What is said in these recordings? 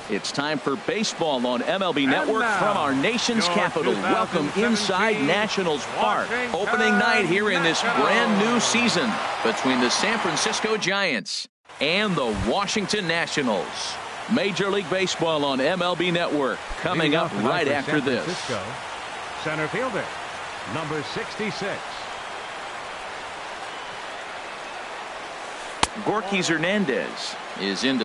It's time for baseball on MLB Network from our nation's capital. Welcome inside Nationals Park. Opening night here in this brand new season between the San Francisco Giants and the Washington Nationals. Major League Baseball on MLB Network coming up right after this. Center fielder, number 66. Gorky Hernandez is in.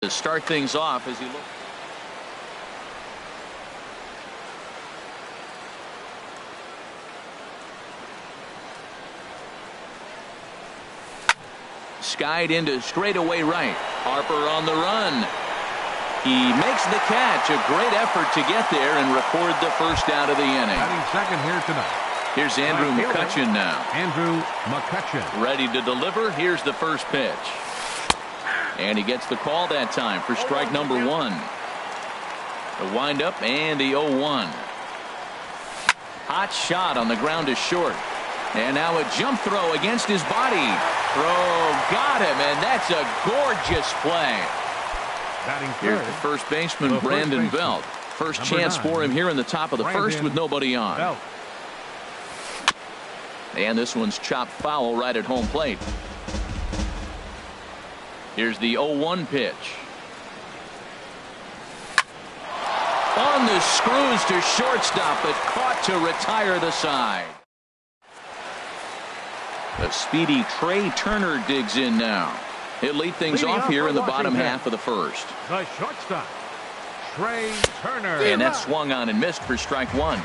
To start things off as he looks. Skied into straightaway right. Harper on the run. He makes the catch. A great effort to get there and record the first out of the inning. Batting second here tonight. Here's Andrew McCutchen now. Andrew McCutchen. Ready to deliver. Here's the first pitch. And he gets the call that time for strike number one. The windup and the 0-1. Hot shot on the ground is short. And now a jump throw against his body. Throw got him, and that's a gorgeous play. Here's the first baseman, Brandon Belt. First chance for him here in the top of the first with nobody on. And this one's chopped foul right at home plate. Here's the 0-1 pitch. On the screws to shortstop, but caught to retire the side. The speedy Trey Turner digs in now. He'll lead things off here in the bottom half of the first. The shortstop, Trey Turner. And that swung on and missed for strike one.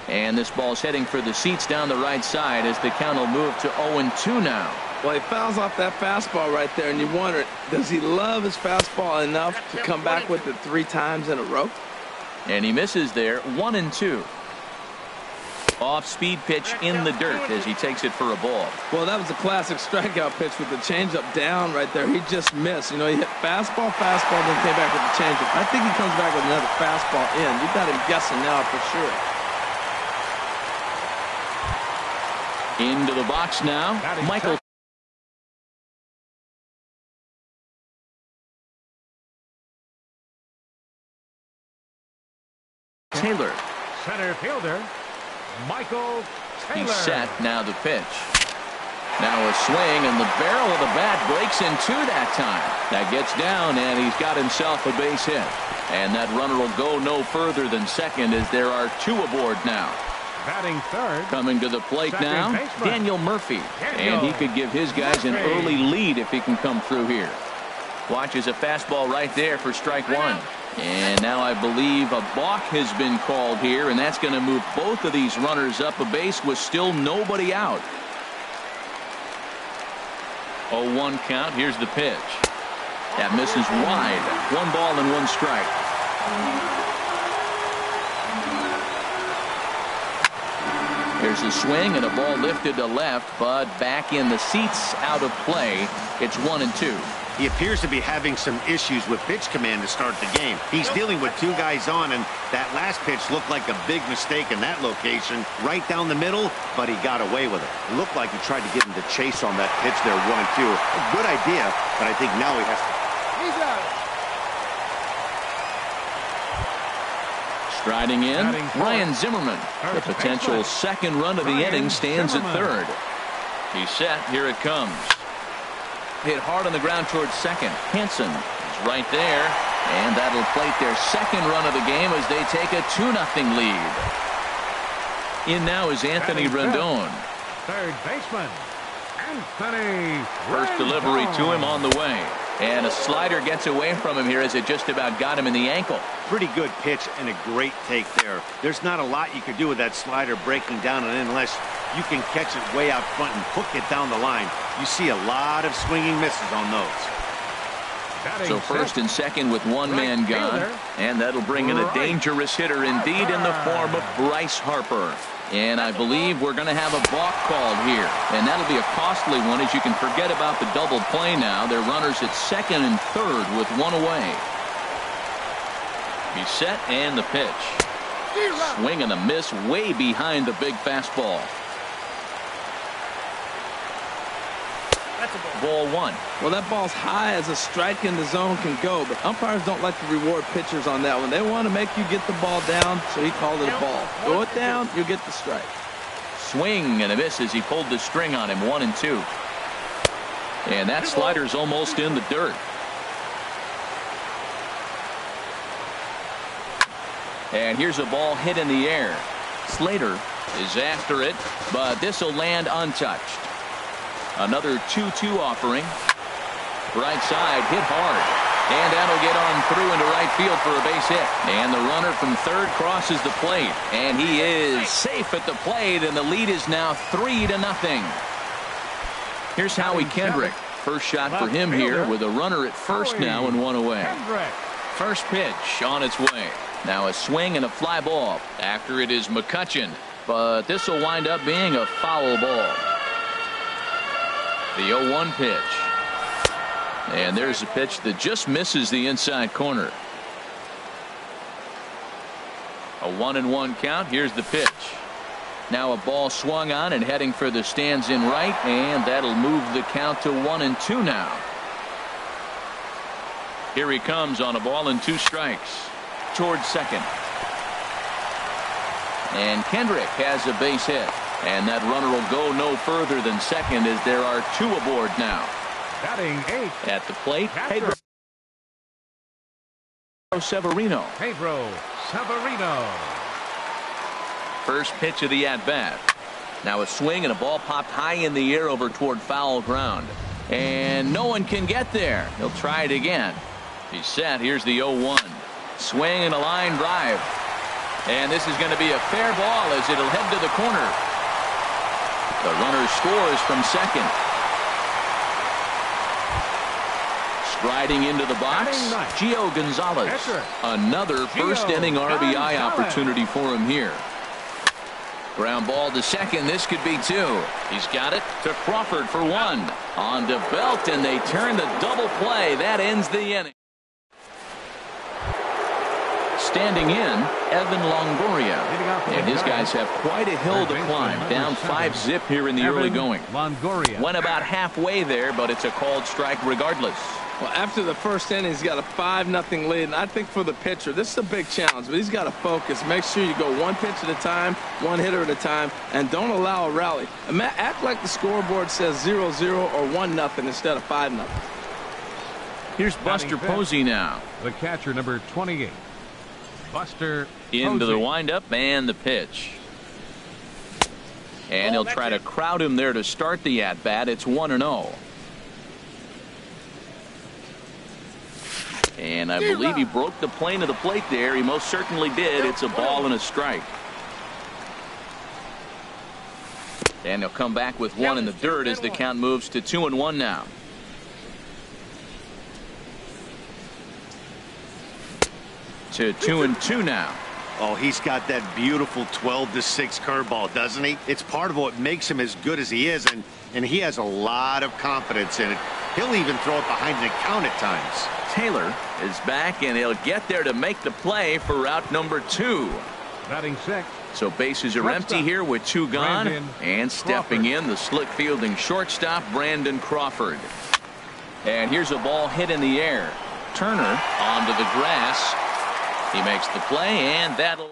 And this ball's heading for the seats down the right side as the count will move to 0-2 now. Well, he fouls off that fastball right there, and you wonder, does he love his fastball enough to come back with it 3 times in a row? And he misses there, 1-2. Off-speed pitch in the dirt as he takes it for a ball. Well, that was a classic strikeout pitch with the changeup down right there. He just missed. You know, he hit fastball, then came back with the changeup. I think he comes back with another fastball in. You got him guessing now for sure. Into the box now, Michael. Taylor. Center fielder, Michael Taylor. He's set, now the pitch. Now a swing, and the barrel of the bat breaks in two that time. That gets down, and he's got himself a base hit. And that runner will go no further than second as there are 2 aboard now. Batting third. Coming to the plate now, baseman, Daniel Murphy. And he could give his guys an early lead if he can come through here. Watches a fastball right there for strike one. And now I believe a balk has been called here, and that's going to move both of these runners up a base with still nobody out. 0-1 count. Here's the pitch. That misses wide. 1 ball and 1 strike. Here's a swing and a ball lifted to left, but back in the seats, out of play. It's 1-2. He appears to be having some issues with pitch command to start the game. He's dealing with 2 guys on, and that last pitch looked like a big mistake in that location. Right down the middle, but he got away with it. It looked like he tried to get him to chase on that pitch there, 1-2. A good idea, but I think now he has to. He's out. Striding in, Ryan Zimmerman. The potential second run of the inning stands at third. He's set. Here it comes. Hit hard on the ground towards second. Hansen is right there. And that'll plate their second run of the game as they take a 2-0 lead. In now is Anthony Rendon. Third baseman, Anthony First delivery to him on the way. And a slider gets away from him here as it just about got him in the ankle. Pretty good pitch and a great take there. There's not a lot you could do with that slider breaking down, and unless you can catch it way out front and hook it down the line, you see a lot of swinging misses on those. So first and second with one man gone, and that'll bring in a dangerous hitter indeed in the form of Bryce Harper. And I believe we're going to have a balk called here, and that'll be a costly one, as you can forget about the double play now. They're runners at second and third with one away. He's set, and the pitch. Swing and a miss way behind the big fastball. Ball one. Well, that ball's high as a strike in the zone can go, but umpires don't like to reward pitchers on that one. They want to make you get the ball down, so he called it a ball. Throw it down, you get the strike. Swing and a miss as he pulled the string on him, 1-2. And that slider's almost in the dirt. And here's a ball hit in the air. Slater is after it, but this will land untouched. Another 2-2 offering. Right side, hit hard. And that'll get on through into right field for a base hit. And the runner from third crosses the plate. And he is safe at the plate, and the lead is now 3-0. Here's Howie Kendrick. First shot for him here with a runner at first now and one away. First pitch on its way. Now a swing and a fly ball after it is McCutchen. But this will wind up being a foul ball. The 0-1 pitch. And there's a pitch that just misses the inside corner. A 1-1 count. Here's the pitch. Now a ball swung on and heading for the stands in right, and that'll move the count to 1-2 now. Here he comes on a ball and 2 strikes towards second. And Kendrick has a base hit. And that runner will go no further than second as there are 2 aboard now. Batting 8. At the plate, Pedro Severino. Pedro Severino. First pitch of the at-bat. Now a swing and a ball popped high in the air over toward foul ground. And no one can get there. He'll try it again. He's set. Here's the 0-1. Swing and a line drive. And this is going to be a fair ball as it'll head to the corner. The runner scores from second. Striding into the box, Gio Gonzalez. Another first inning RBI opportunity for him here. Ground ball to second. This could be 2. He's got it to Crawford for 1. On to Belt, and they turn the double play. That ends the inning. Standing in, Evan Longoria. And his guys have quite a hill to climb. Down 5-zip here in the early going. Longoria. Went about halfway there, but it's a called strike regardless. Well, after the first inning, he's got a 5-0 lead. And I think for the pitcher, this is a big challenge, but he's got to focus. Make sure you go 1 pitch at a time, 1 hitter at a time, and don't allow a rally. Act like the scoreboard says 0-0 or 1-0 instead of 5-0. Here's Buster Posey now. The catcher, number 28. Buster Into Posey. the windup and the pitch. And he'll try to crowd him there to start the at-bat. It's 1-0. And I believe he broke the plane of the plate there. He most certainly did. It's a ball and a strike. And he'll come back with 1 in the dirt as the count moves to 2-1 now. To 2-2 now. Oh, he's got that beautiful 12-6 curveball, doesn't he? It's part of what makes him as good as he is, and he has a lot of confidence in it. He'll even throw it behind the count at times. Taylor is back, and he'll get there to make the play for route number 2. Batting 6. So bases are empty here with 2 gone. And stepping in, the slick fielding shortstop, Brandon Crawford. And here's a ball hit in the air. Turner onto the grass. He makes the play, and that'll...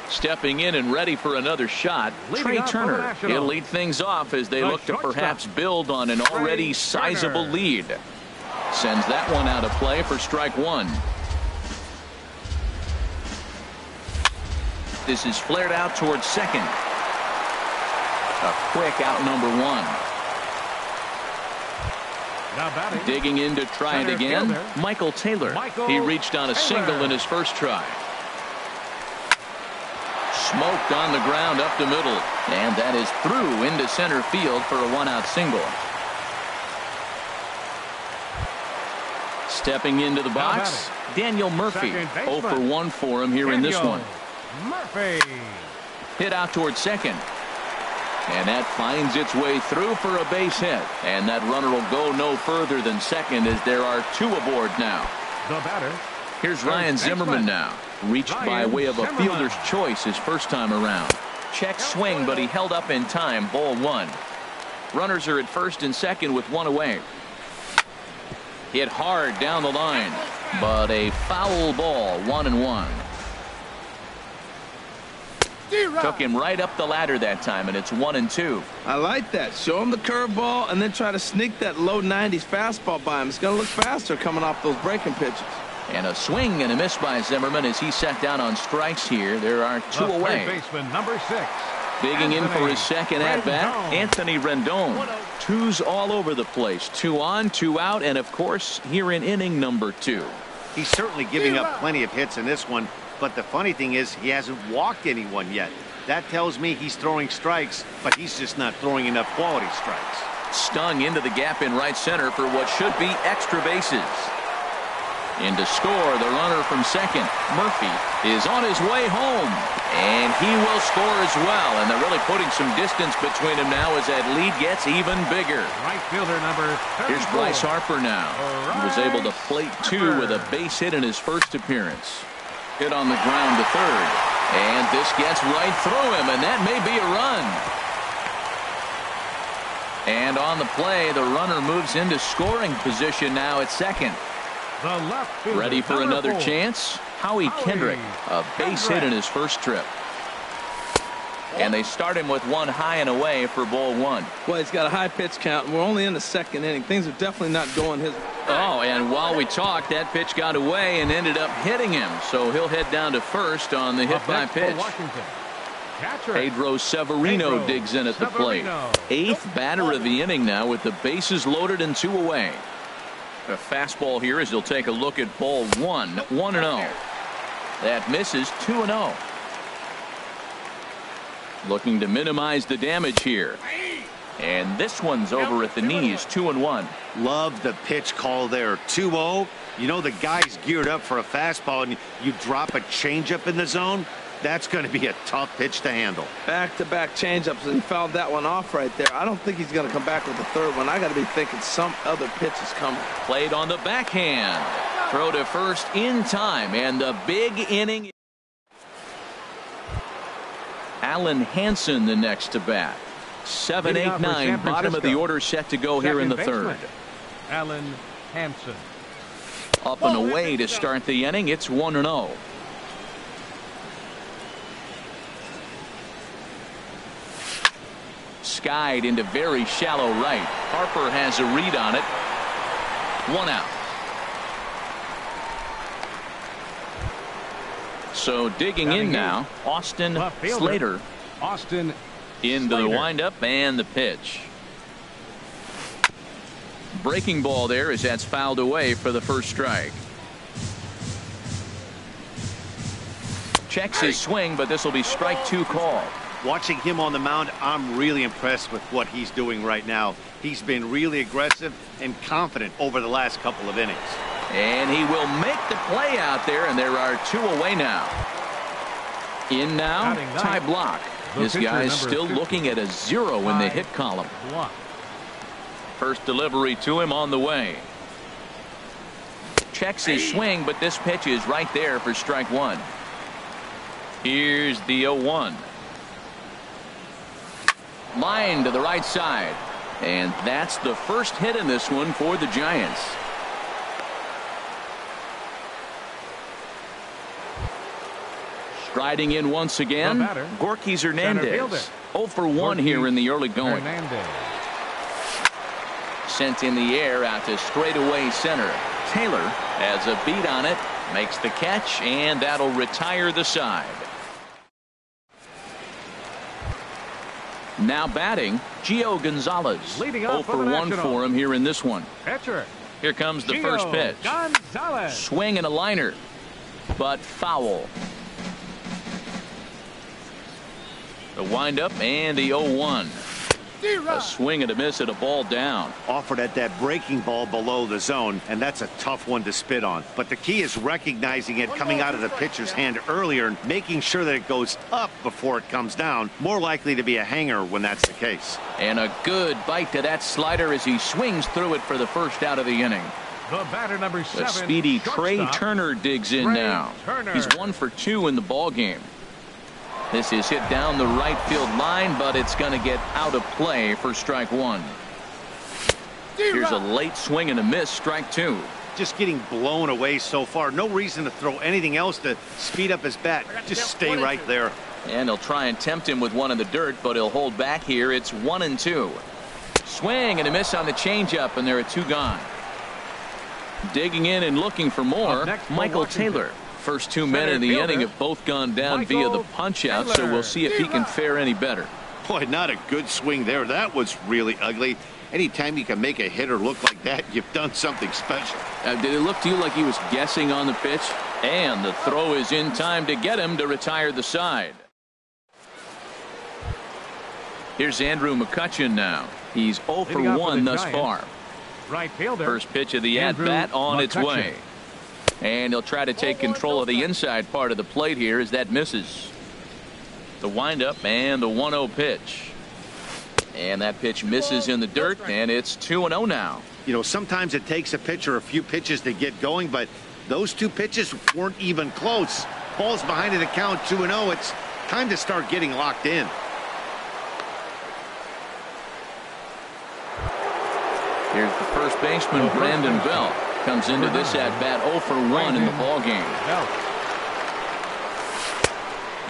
Stepping in and ready for another shot, Trey Turner. He'll lead things off as they look to perhaps build on an already sizable lead. Sends that one out of play for strike one. This is flared out towards second. A quick out number one. Now batting. Digging in to try it again. Fielder. Michael Taylor. He reached on a single in his first try. Smoked on the ground up the middle. And that is through into center field for a one-out single. Stepping into the box, Daniel Murphy. 0 for 1 for him here in this one. Murphy. Hit out towards second. And that finds its way through for a base hit. And that runner will go no further than second as there are two aboard now. The batter. Here's Ryan Zimmerman now. Reached by way of a fielder's choice his first time around. Check swing, but he held up in time. Ball one. Runners are at first and second with one away. Hit hard down the line, but a foul ball. 1-1. Took him right up the ladder that time, and it's 1-2. I like that. Show him the curveball and then try to sneak that low 90s fastball by him. It's going to look faster coming off those breaking pitches. And a swing and a miss by Zimmerman as he sat down on strikes here. There are two away. Third baseman, number 6. Digging in for his second at-bat, Anthony Rendon. Twos all over the place. 2 on, 2 out, and of course, here in inning number 2. He's certainly giving up plenty of hits in this one, but the funny thing is he hasn't walked anyone yet. That tells me he's throwing strikes, but he's just not throwing enough quality strikes. Stung into the gap in right center for what should be extra bases. In to score, the runner from second. Murphy is on his way home, and he will score as well. And they're really putting some distance between them now as that lead gets even bigger. Right fielder number 34. Here's Bryce Harper now. He was able to plate 2 with a base hit in his first appearance. Hit on the ground to third, and this gets right through him, and that may be a run. And on the play, the runner moves into scoring position now at second. The left fielder, Ready for another 4. chance? Howie Kendrick, a base hit in his first trip. And they start him with one high and away for ball one. Well, he's got a high pitch count, and we're only in the second inning. Things are definitely not going his way. Oh, and while we talked, that pitch got away and ended up hitting him. So he'll head down to first on the hit by pitch. Pedro Severino digs in at the plate. 8th batter of the inning now with the bases loaded and 2 away. A fastball here as he'll take a look at ball 1. 1-0. That misses. 2-0. Looking to minimize the damage here. And this one's over at the knees. 2-1. Love the pitch call there. 2-0. You know the guy's geared up for a fastball, and you drop a changeup in the zone. That's going to be a tough pitch to handle. Back-to-back changeups, and he fouled that one off right there. I don't think he's going to come back with the third one. I got to be thinking some other pitch is coming. Played on the backhand. Throw to first in time, and the big inning. Alan Hansen the next to bat. 7, 8, 9, bottom of the order set to go here in the third. Alan Hansen. Up and away to start the inning. It's 1-0. Skied into very shallow right. Harper has a read on it. 1 out. So digging in now, Austin Slater. Austin into the windup and the pitch. Breaking ball there as that's fouled away for the first strike. Checks his swing, but this will be strike 2 called. Watching him on the mound, I'm really impressed with what he's doing right now. He's been really aggressive and confident over the last couple of innings. And he will make the play out there, and there are 2 away now. In now, Ty Block. This guy's still looking at a 0 in the hit column. First delivery to him on the way. Checks his swing, but this pitch is right there for strike 1. Here's the 0-1. Line to the right side. And that's the first hit in this one for the Giants. Striding in once again, Gorky Hernandez. 0 for 1 here in the early going. sent in the air out to straightaway center. Taylor has a beat on it, makes the catch, and that'll retire the side. Now batting, Gio Gonzalez. Leading 0 off for for the 1 Nationals. for him here in this one. Pitcher. Here comes the Gio first pitch. Gonzalez. Swing and a liner, but foul. The windup and the 0-1. A swing and a miss at a ball down. Offered at that breaking ball below the zone, and that's a tough one to spit on. But the key is recognizing it coming out of the pitcher's hand earlier and making sure that it goes up before it comes down. More likely to be a hanger when that's the case. And a good bite to that slider as he swings through it for the first out of the inning. The batter number 7. The speedy Trey shortstop, Turner digs in Trey now. Turner. He's 1 for 2 in the ball game. This is hit down the right field line, but it's going to get out of play for strike 1. Here's a late swing and a miss, strike 2. Just getting blown away so far. No reason to throw anything else to speed up his bat. Just stay right there. And he'll try and tempt him with one in the dirt, but he'll hold back here. It's 1-2. Swing and a miss on the changeup, and there are 2 gone. Digging in and looking for more, Michael Taylor. First 2 men in the inning have both gone down via the punch-out, so we'll see if he can fare any better. Boy, not a good swing there. That was really ugly. Anytime you can make a hitter look like that, you've done something special. Did it look to you like he was guessing on the pitch? And the throw is in time to get him to retire the side. Here's Andrew McCutchen now. He's 0 for 1 thus far. Right fielder. First pitch of the at-bat on its way. And he'll try to take control of the inside part of the plate here as that misses. The windup and the 1-0 pitch. And that pitch misses in the dirt, and it's 2-0 now. You know, sometimes it takes a pitcher a few pitches to get going, but those 2 pitches weren't even close. Ball's behind in the count, 2-0. It's time to start getting locked in. Here's the first baseman, Brandon Belt. Comes into this at-bat 0 for 1 in the ball game.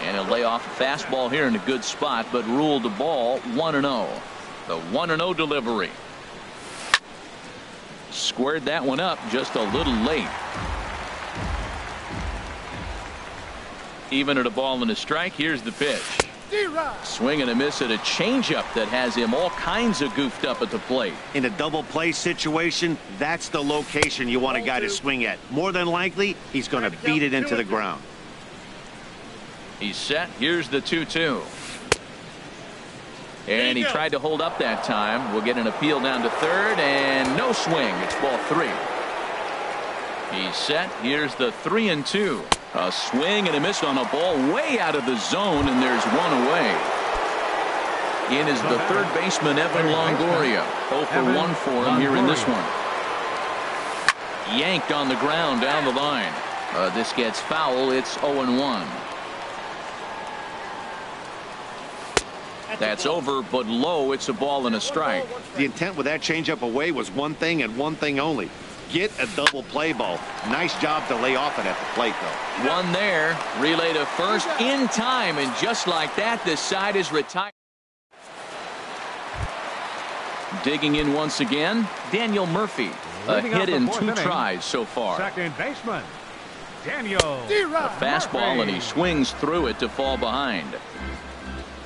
And he'll lay off a fastball here in a good spot, but ruled the ball 1-0. The 1-0 delivery. Squared that one up just a little late. Even at a ball and a strike, here's the pitch. Swing and a miss at a changeup that has him all kinds of goofed up at the plate. In a double play situation, that's the location you want a guy to swing at. More than likely, he's going to beat it into the ground. He's set. Here's the 2-2. And he tried to hold up that time. We'll get an appeal down to third, and no swing. It's ball 3. He's set. Here's the 3-2. A swing and a miss on a ball way out of the zone, and there's 1 away. In is the third baseman, Evan Longoria. 0 for 1 for him here in this one. Yanked on the ground down the line. This gets foul. It's 0-1. That's over, but low. It's a ball and a strike. The intent with that changeup away was one thing and one thing only. Get a double play ball. Nice job to lay off it at the plate, though. One there. Relay to first in time, and just like that, the side is retired. Digging in once again, Daniel Murphy. A hit in 2 tries so far. Second baseman, Daniel. A fastball, and he swings through it to fall behind.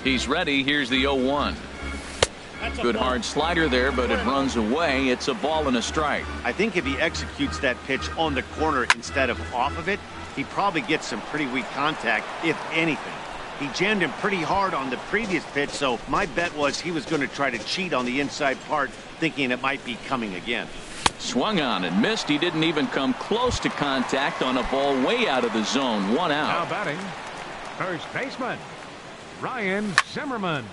He's ready. Here's the 0-1. Good hard slider there, but it runs away. It's a ball and a strike. I think if he executes that pitch on the corner instead of off of it, he probably gets some pretty weak contact, if anything. He jammed him pretty hard on the previous pitch, so my bet was he was going to try to cheat on the inside part, thinking it might be coming again. Swung on and missed. He didn't even come close to contact on a ball way out of the zone. 1 out. Now batting, first baseman, Ryan Zimmerman.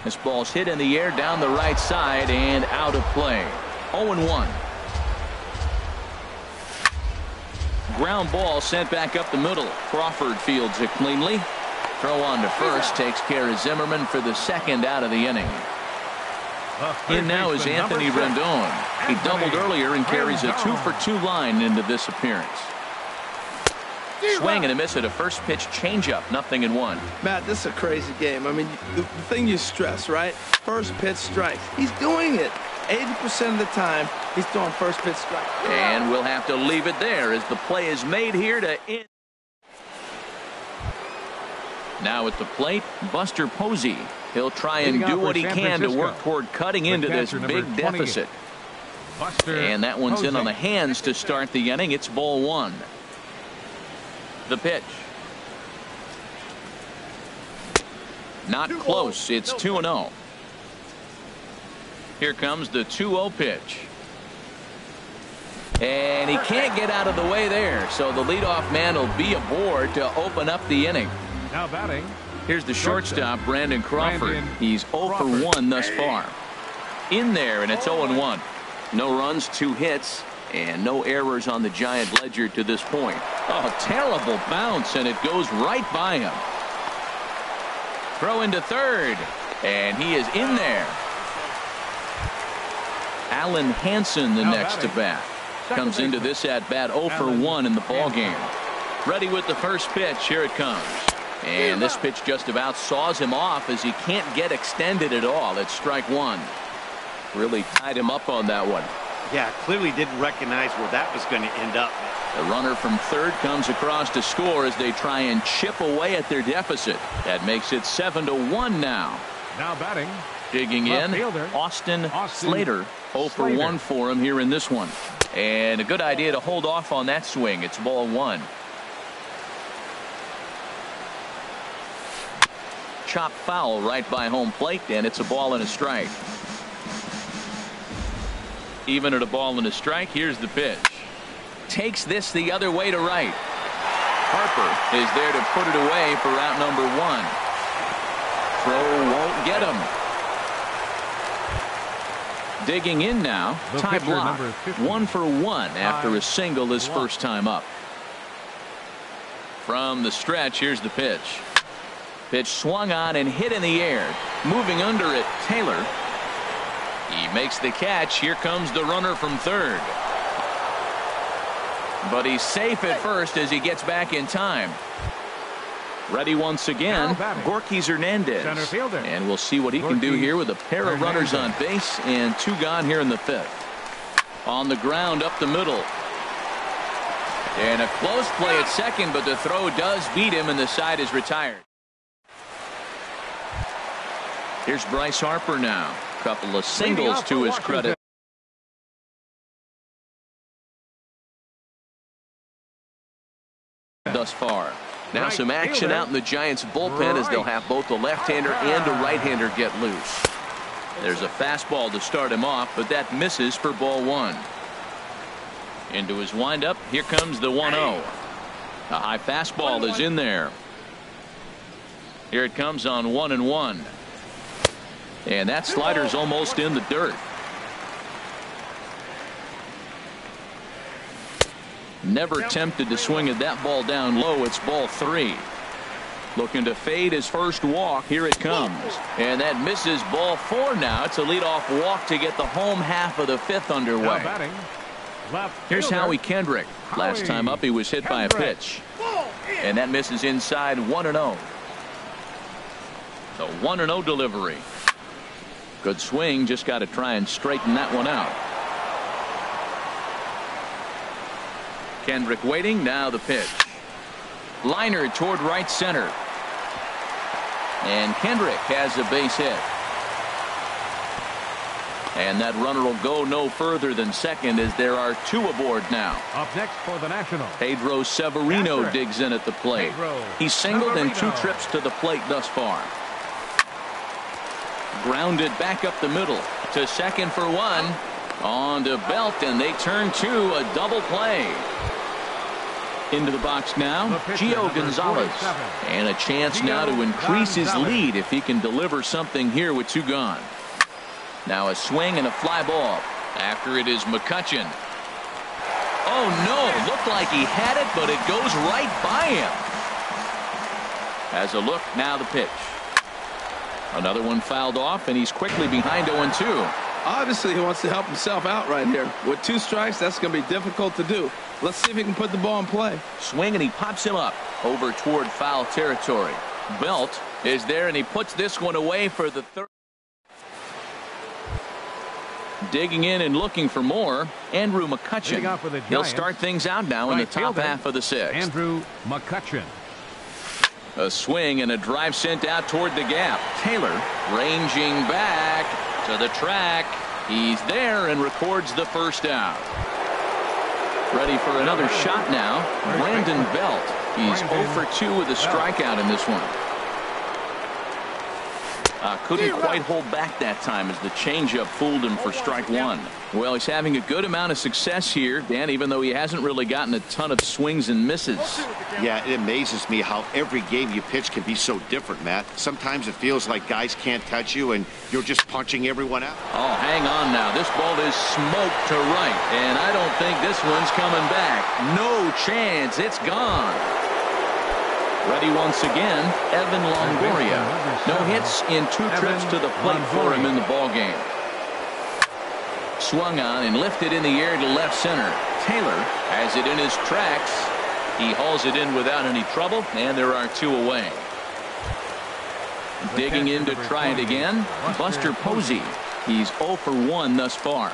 This ball's hit in the air down the right side and out of play. 0-1. Ground ball sent back up the middle. Crawford fields it cleanly. Throw on to first takes care of Zimmerman for the second out of the inning. In now is Anthony Rendon. He doubled earlier and carries a 2 for 2 line into this appearance. Swing and a miss at a first pitch changeup. 0-1. Matt, this is a crazy game. I mean, the thing you stress, right? First pitch strike. He's doing it. 80% of the time, he's throwing first pitch strike. And we'll have to leave it there as the play is made here to end. Now at the plate, Buster Posey. He'll try and do what he can to work toward cutting into this big deficit. And that one's in on the hands to start the inning. It's ball one. The pitch. Not close. It's 2-0. Here comes the 2-0 pitch. And he can't get out of the way there. So the leadoff man will be aboard to open up the inning. Now batting. Here's the shortstop, Brandon Crawford. He's 0 for 1 thus far. In there, and it's 0-1. No runs, 2 hits, and no errors on the Giant ledger to this point. Oh, terrible bounce, and it goes right by him. Throw into third, and he is in there. Alan Hansen, the next to bat, comes into this at bat 0 for 1 in the ball game. Ready with the first pitch. Here it comes. And this pitch just about saws him off as he can't get extended at all. It's strike one. Really tied him up on that one. Yeah, clearly didn't recognize where that was going to end up. The runner from third comes across to score as they try and chip away at their deficit. That makes it 7-1 now. Now batting. Digging in, Austin Slater. 0 for 1 for him here in this one. And a good idea to hold off on that swing. It's ball one. Chop foul right by home plate, and it's a ball and a strike. Even at a ball and a strike, here's the pitch. Takes this the other way to right. Harper is there to put it away for out number 1. Throw won't get him. Digging in now, Ty Blach, 1 for 1 after a single his first time up. From the stretch, here's the pitch. Pitch swung on and hit in the air. Moving under it, Taylor. He makes the catch. Here comes the runner from third. But he's safe at first as he gets back in time. Ready once again, Gorky Hernandez. And we'll see what he can do here with a pair of runners on base and 2 gone here in the 5th. On the ground up the middle. And a close play at second, but the throw does beat him and the side is retired. Here's Bryce Harper now. Couple of singles to his credit. Thus far. Now some action out in the Giants bullpen as they'll have both a left-hander and a right-hander get loose. There's a fastball to start him off, but that misses for ball one. Into his windup. Here comes the 1-0. A high fastball is in there. Here it comes on 1-1. And that slider's almost in the dirt. Never tempted to swing at that ball down low. It's ball 3. Looking to fade his first walk. Here it comes. And that misses ball 4 now. It's a leadoff walk to get the home half of the 5th underway. Here's Howie Kendrick. Last time up he was hit by a pitch. And that misses inside 1-0. The 1-0 delivery. Good swing. Just got to try and straighten that one out. Kendrick waiting. Now the pitch. Liner toward right center. And Kendrick has a base hit. And that runner will go no further than second as there are 2 aboard now. Up next for the National. Pedro Severino digs in at the plate. He's singled in 2 trips to the plate thus far. Grounded back up the middle to second for 1. On to Belt, and they turn to a double play. Into the box now, Gio Gonzalez. And a chance now to increase his lead if he can deliver something here with 2 gone. Now a swing and a fly ball. After it is McCutchen. Oh no, looked like he had it, but it goes right by him. Has a look, now the pitch. Another one fouled off, and he's quickly behind 0-2. Obviously, he wants to help himself out right here. With 2 strikes, that's going to be difficult to do. Let's see if he can put the ball in play. Swing, and he pops him up over toward foul territory. Belt is there, and he puts this one away for the 3rd. Digging in and looking for more, Andrew McCutchen. He'll start things out now in the top half of the sixth. Andrew McCutchen. A swing and a drive sent out toward the gap. Taylor ranging back to the track. He's there and records the first out. Ready for another shot now. Brandon Belt. He's 0 for 2 with a strikeout in this one. Couldn't quite hold back that time as the changeup fooled him for strike one. Well, he's having a good amount of success here, Dan, even though he hasn't really gotten a ton of swings and misses. Yeah, it amazes me how every game you pitch can be so different, Matt. Sometimes it feels like guys can't touch you and you're just punching everyone out. Oh, hang on now. This ball is smoked to right, and I don't think this one's coming back. No chance. It's gone. Ready once again, Evan Longoria. No hits in 2 trips to the plate for him in the ballgame. Swung on and lifted in the air to left center. Taylor has it in his tracks. He hauls it in without any trouble, and there are 2 away. Digging in to try it again, Buster Posey. He's 0 for 1 thus far.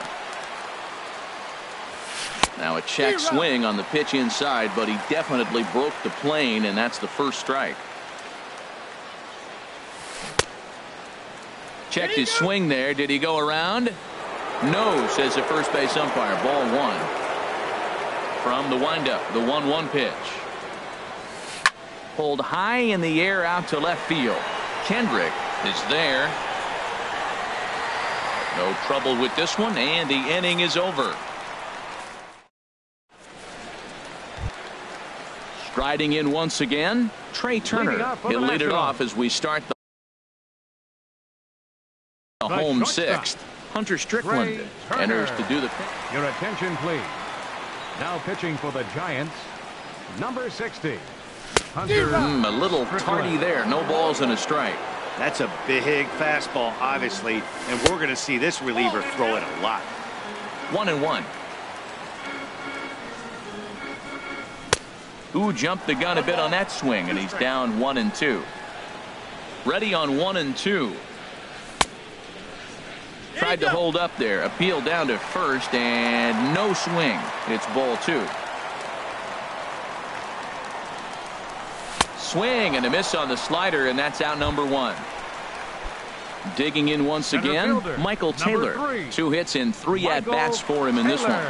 Now a check swing on the pitch inside, but he definitely broke the plane, and that's the first strike. Checked his swing there. Did he go around? No, says the first base umpire. Ball 1. From the windup, the 1-1 pitch. Pulled high in the air out to left field. Kendrick is there. No trouble with this one, and the inning is over. Striding in once again, Trey Turner. He'll lead it off as we start the home sixth. Hunter Strickland enters to do the pitch. Your attention, please. Now pitching for the Giants, number 60. Hunter a little tardy there. No balls and a strike. That's a big fastball, obviously, and we're going to see this reliever throw it a lot. 1-1. Who jumped the gun a bit on that swing, and he's down 1-2. Ready on 1-2. Tried to hold up there. Appeal down to first, and no swing. It's ball 2. Swing and a miss on the slider, and that's out number 1. Digging in once again, Michael Taylor. 2 hits and 3 at-bats for him in this one.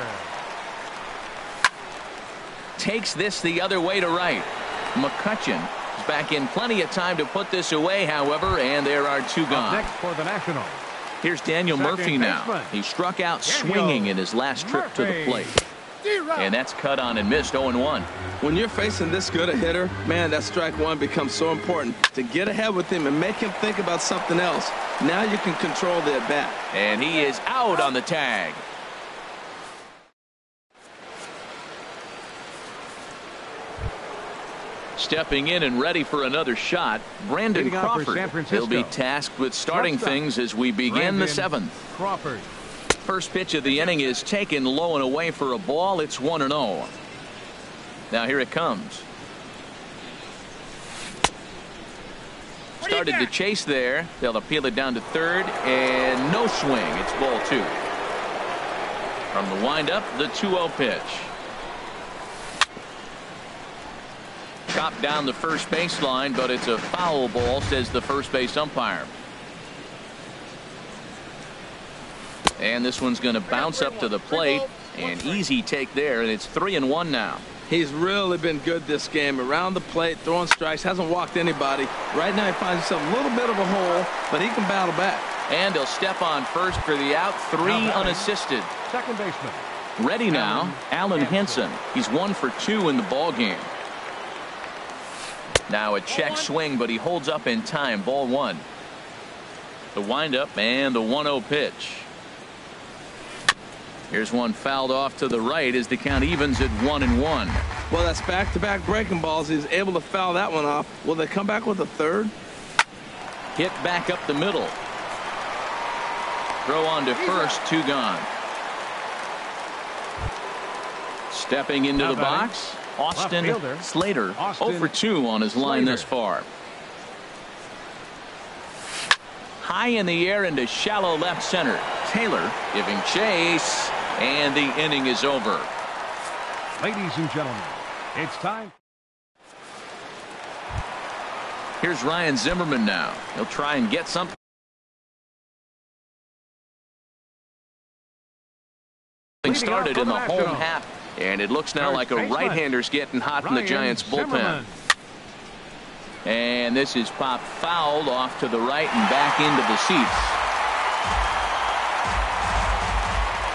Takes this the other way to right. McCutchen is back in plenty of time to put this away, however, and there are 2 gone. Next for the Nationals. Here's Daniel Murphy now. He struck out swinging in his last trip to the plate. And that's cut on and missed. 0-1. When you're facing this good a hitter, man, that strike one becomes so important to get ahead with him and make him think about something else. Now you can control the at-bat. And he is out on the tag. Stepping in and ready for another shot, Brandon Crawford. He'll be tasked with starting things as we begin the 7th. Crawford. First pitch of the inning is taken low and away for a ball. It's 1-0. Now here it comes. Started to chase there. They'll appeal it down to third, and no swing. It's ball 2. From the windup, the 2-0 pitch. Chopped down the first baseline, but it's a foul ball, says the first base umpire. And this one's going to bounce up to the plate. An easy take there, and it's 3-1 now. He's really been good this game. Around the plate, throwing strikes, hasn't walked anybody. Right now he finds himself a little bit of a hole, but he can battle back. And he'll step on first for the out. 3 unassisted. Second baseman. Ready now, Alan Henson. He's 1 for 2 in the ball game. Now a check swing, but he holds up in time. Ball 1. The windup and the 1-0 pitch. Here's one fouled off to the right as the count evens at 1-1. Well, that's back-to-back breaking balls. He's able to foul that one off. Will they come back with a third? Hit back up the middle. Throw on to first. 2 gone. Stepping into the box, Austin Slater. 0 for 2 on his line thus far. high in the air into shallow left center. Taylor giving chase, and the inning is over. Ladies and gentlemen, it's time. Here's Ryan Zimmerman now. He'll try and get something started in the home half. And it looks now like a right-hander's getting hot in the Giants bullpen. And this is popped fouled off to the right and back into the seats.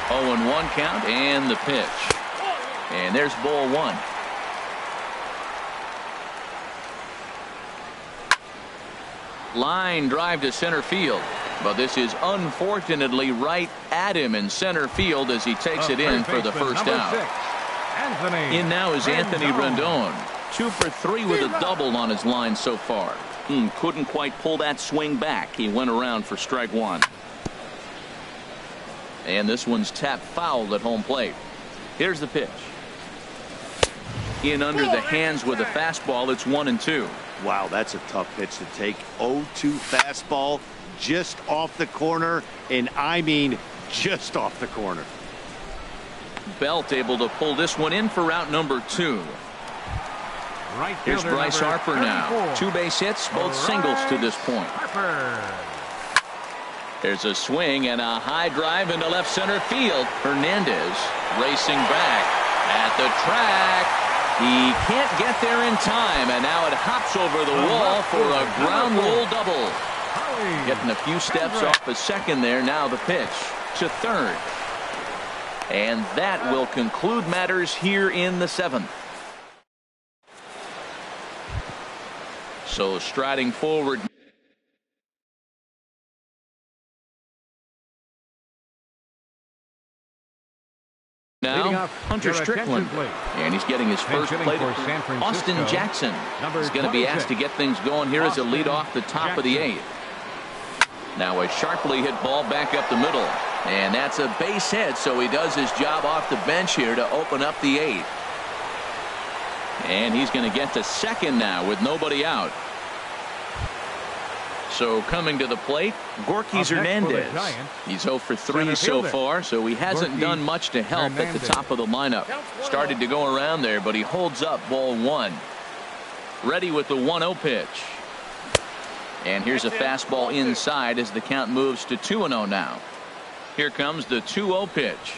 0-1 count and the pitch. And there's ball one. Line drive to center field. But this is unfortunately right at him in center field as he takes it in for the first out. In now is Anthony Rendon. 2 for 3 with a double on his line so far. Couldn't quite pull that swing back. He went around for strike one. And this one's tapped foul at home plate. Here's the pitch. In under the hands with a fastball. It's 1-2. Wow, that's a tough pitch to take. 0-2 fastball just off the corner, and I mean just off the corner. Belt able to pull this one in for route number 2. Here's Bryce Harper now. 2 base hits, both singles to this point. There's a swing and a high drive into left center field. Hernandez racing back at the track. He can't get there in time, and now it hops over the wall for a ground rule double. Getting a few steps off a second there. Now the pitch to third. And that will conclude matters here in the 7th. So striding forward now, Hunter Strickland, and he's getting his first plate. Austin Jackson is going to be asked to get things going here as a lead off the top of the 8th. Now a sharply hit ball back up the middle, and that's a base hit, so he does his job off the bench here to open up the 8th. And he's going to get to second now with nobody out. So coming to the plate, Gorky Hernandez. He's 0 for 3 so far, so he hasn't done much to help at the top of the lineup. Started to go around there, but he holds up ball 1. Ready with the 1-0 pitch. And here's a fastball inside as the count moves to 2-0 now. Here comes the 2-0 pitch.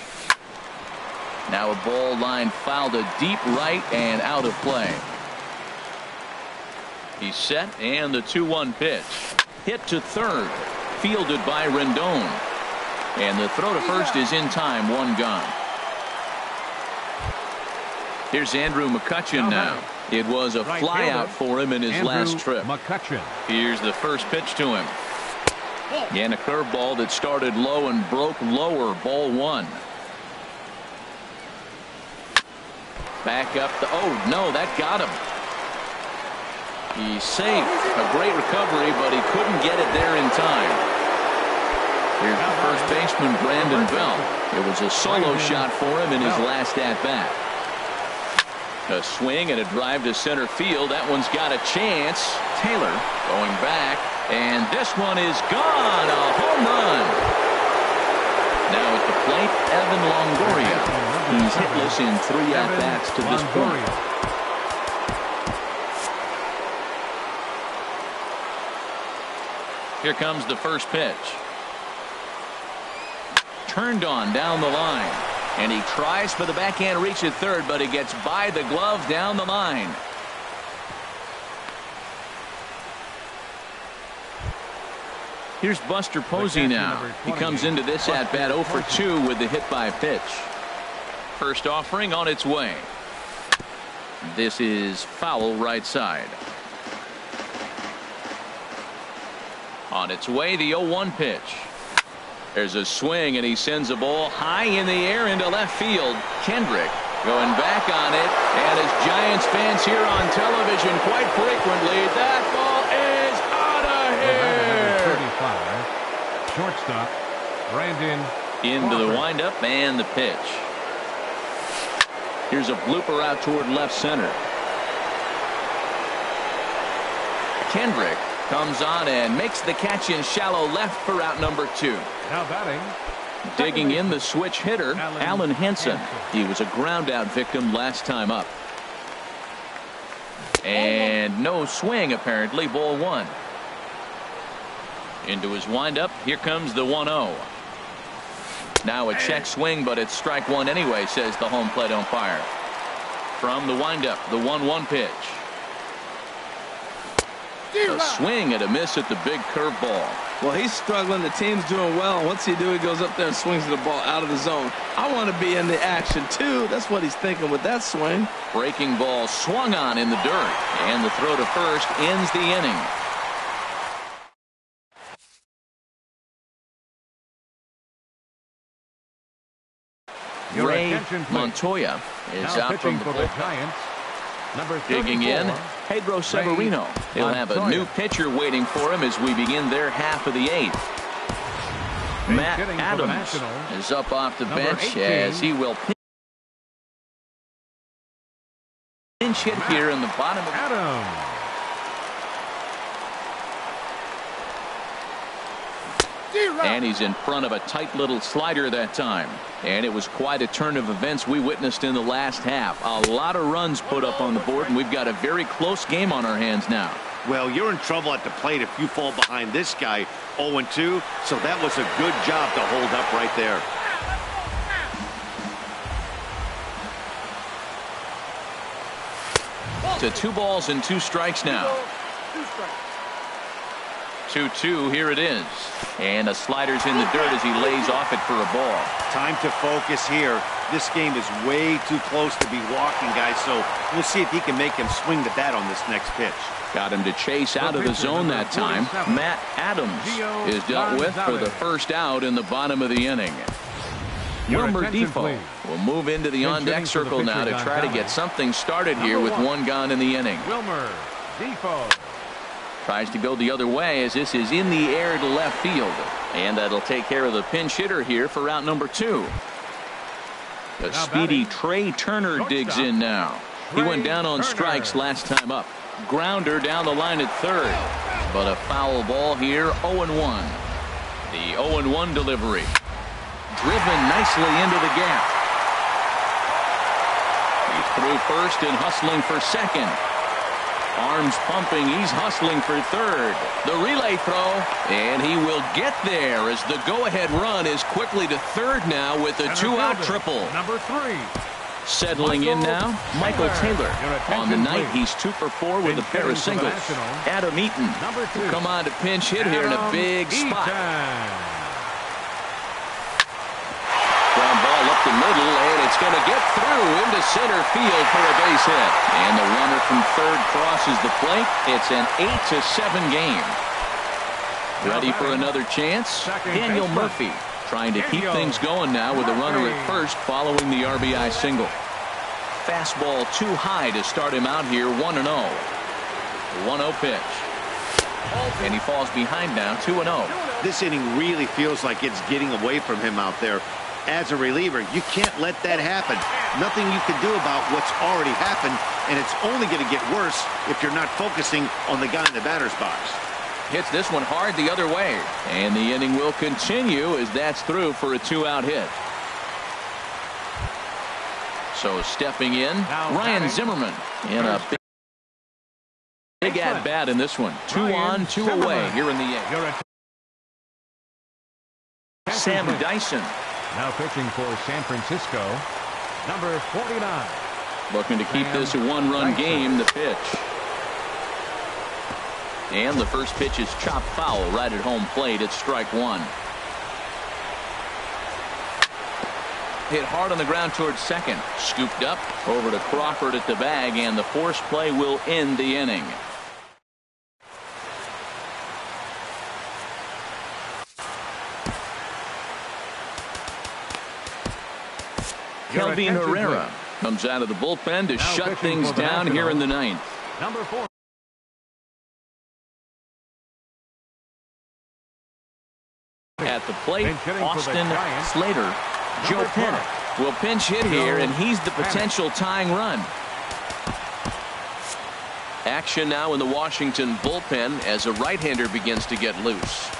Now a ball line fouled to deep right and out of play. He's set, and the 2-1 pitch. Hit to third. Fielded by Rendon. And the throw to first is in time. 1 gone. Here's Andrew McCutchen now. It was a flyout for him in his last trip. Here's the first pitch to him. And a curveball that started low and broke lower. Ball 1. Back up the, oh no, that got him. He's safe. A great recovery, but he couldn't get it there in time. Here's the first baseman, Brandon Belt. It was a solo shot for him in his last at-bat. A swing and a drive to center field. That one's got a chance. Taylor going back, and this one is gone. A home run. Now at the plate, Evan Longoria. He's hitless in 3 at-bats to this point. Here comes the first pitch. Turned on down the line. And he tries for the backhand reach at third, but he gets by the glove down the line. Here's Buster Posey now. He comes into this at-bat 0 for 2 with the hit by pitch. First offering on its way. This is foul right side. On its way, the 0-1 pitch. There's a swing, and he sends a ball high in the air into left field. Kendrick going back on it, and as Giants fans hear on television quite frequently, that ball is out of here. 35. Shortstop, Brandon. Into the windup and the pitch. Here's a blooper out toward left center. Kendrick Comes on and makes the catch in shallow left for out number 2. Now batting. Digging in the switch hitter, Alan Henson. He was a ground out victim last time up. And no swing, apparently. Ball 1. Into his windup. Here comes the 1-0. Now a check swing, but it's strike 1 anyway, says the home plate umpire. From the windup, the 1-1 pitch. A swing and a miss at the big curveball. Well, he's struggling. The team's doing well. What's he do? He goes up there and swings the ball out of the zone. I want to be in the action, too. That's what he's thinking with that swing. Breaking ball swung on in the dirt. And the throw to first ends the inning. Ray Montoya is out from the bullpen. Digging in, Pedro Severino. He'll have a new pitcher waiting for him as we begin their half of the 8th. Matt Adams is up off the bench as he will pinch hit here in the bottom of Adams. And he's in front of a tight little slider that time. And it was quite a turn of events we witnessed in the last half. A lot of runs put up on the board, and we've got a very close game on our hands now. Well, you're in trouble at the plate if you fall behind this guy 0-2, so that was a good job to hold up right there. To 2 balls and 2 strikes now. 2-2, here it is. And a slider's in the dirt as he lays off it for a ball. Time to focus here. This game is way too close to be walking, guys, so we'll see if he can make him swing the bat on this next pitch. Got him to chase out of the zone that time. Matt Adams is dealt with for the first out in the bottom of the inning. Wilmer Defoe will move into the on-deck circle now to try to get something started here with 1 gone in the inning. Wilmer Defoe. Tries to go the other way as this is in the air to left field. And that'll take care of the pinch hitter here for out number 2. The speedy Trey Turner digs in now. He went down on strikes last time up. Grounder down the line at third. But a foul ball here, 0-1. The 0-1 delivery. Driven nicely into the gap. He's through first and hustling for second. Arms pumping, he's hustling for third. The relay throw, and he will get there as the go-ahead run is quickly to third now with a 2-out triple. Number 3. Settling in now, Michael Taylor. On the night, he's 2 for 4 with a pair of singles. Adam Eaton will come on to pinch hit here in a big spot. Ground ball up the middle, and it's going to get through into center field for a base hit. And the runner from third crosses the plate. It's an 8-7 game. Ready for another chance? Daniel Murphy trying to keep things going now with a runner at first following the RBI single. Fastball too high to start him out here, 1-0. 1-0 pitch. And he falls behind now, 2-0. This inning really feels like it's getting away from him out there. As a reliever, you can't let that happen. Nothing you can do about what's already happened, and it's only going to get worse if you're not focusing on the guy in the batter's box. Hits this one hard the other way. And the inning will continue as that's through for a 2-out hit. So stepping in, Ryan Zimmerman in a big at-bat in this one. 2 on, 2 away here in the 8th. Sam Dyson. Now pitching for San Francisco, number 49. Looking to keep this a 1-run game, the pitch. And the first pitch is chopped foul right at home plate. It's strike 1. Hit hard on the ground towards second. Scooped up over to Crawford at the bag, and the force play will end the inning. Kelvin Herrera comes out of the bullpen to shut things down here in the 9th. Number 4. At the plate, Austin Slater. Joe Penn will pinch hit here, and he's the potential tying run. Action now in the Washington bullpen as a right-hander begins to get loose.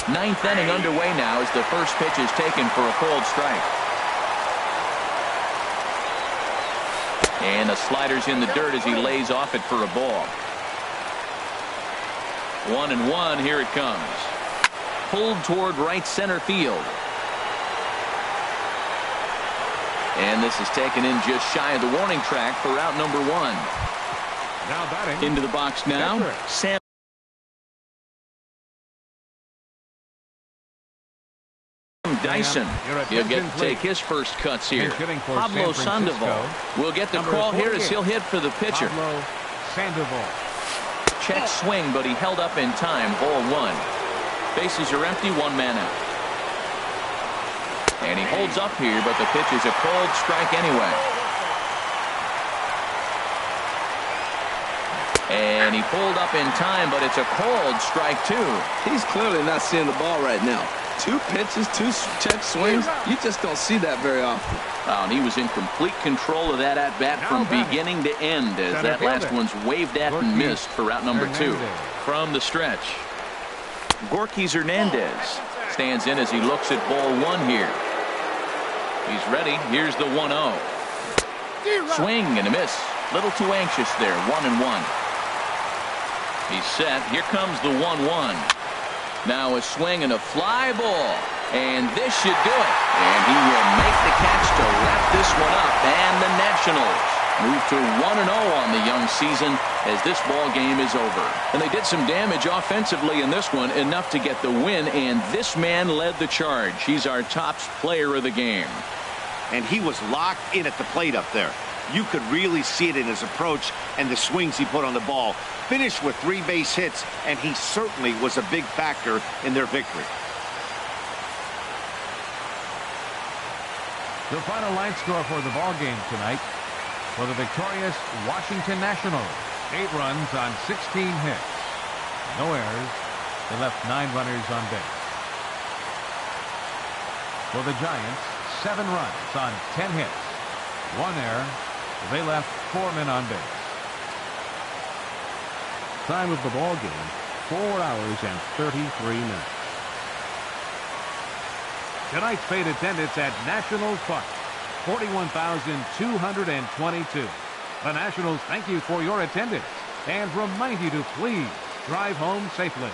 Ninth inning underway now as the first pitch is taken for a cold strike. And the slider's in the dirt as he lays off it for a ball. 1-1, here it comes. Pulled toward right center field. And this is taken in just shy of the warning track for out number 1. Now batting. Into the box now, Sam Dyson. He'll get to take his first cuts here. Pablo Sandoval will get the call here as he'll hit for the pitcher. Pablo Sandoval. Check swing, but he held up in time. Ball 1. Bases are empty, 1 man out. And he holds up here, but the pitch is a cold strike anyway. And he pulled up in time, but it's a cold strike too. He's clearly not seeing the ball right now. 2 pitches, 2 check swings. You just don't see that very often. Oh, and he was in complete control of that at-bat from beginning to end as that last one's waved at and missed for out number 2. From the stretch, Gorky Hernandez stands in as he looks at ball 1 here. He's ready. Here's the 1-0. Swing and a miss. Little too anxious there. 1-1. He's set. Here comes the 1-1. Now a swing and a fly ball. And this should do it. And he will make the catch to wrap this one up. And the Nationals move to 1-0 on the young season as this ball game is over. And they did some damage offensively in this one, enough to get the win. And this man led the charge. He's our top player of the game. And he was locked in at the plate up there. You could really see it in his approach and the swings he put on the ball. Finished with 3 base hits, and he certainly was a big factor in their victory. The final line score for the ball game tonight for the victorious Washington Nationals: 8 runs on 16 hits. No errors. They left 9 runners on base. For the Giants, 7 runs on 10 hits. 1 error. They left 4 men on base. Time of the ball game, 4 hours and 33 minutes. Tonight's paid attendance at Nationals Park, 41,222. The Nationals thank you for your attendance and remind you to please drive home safely.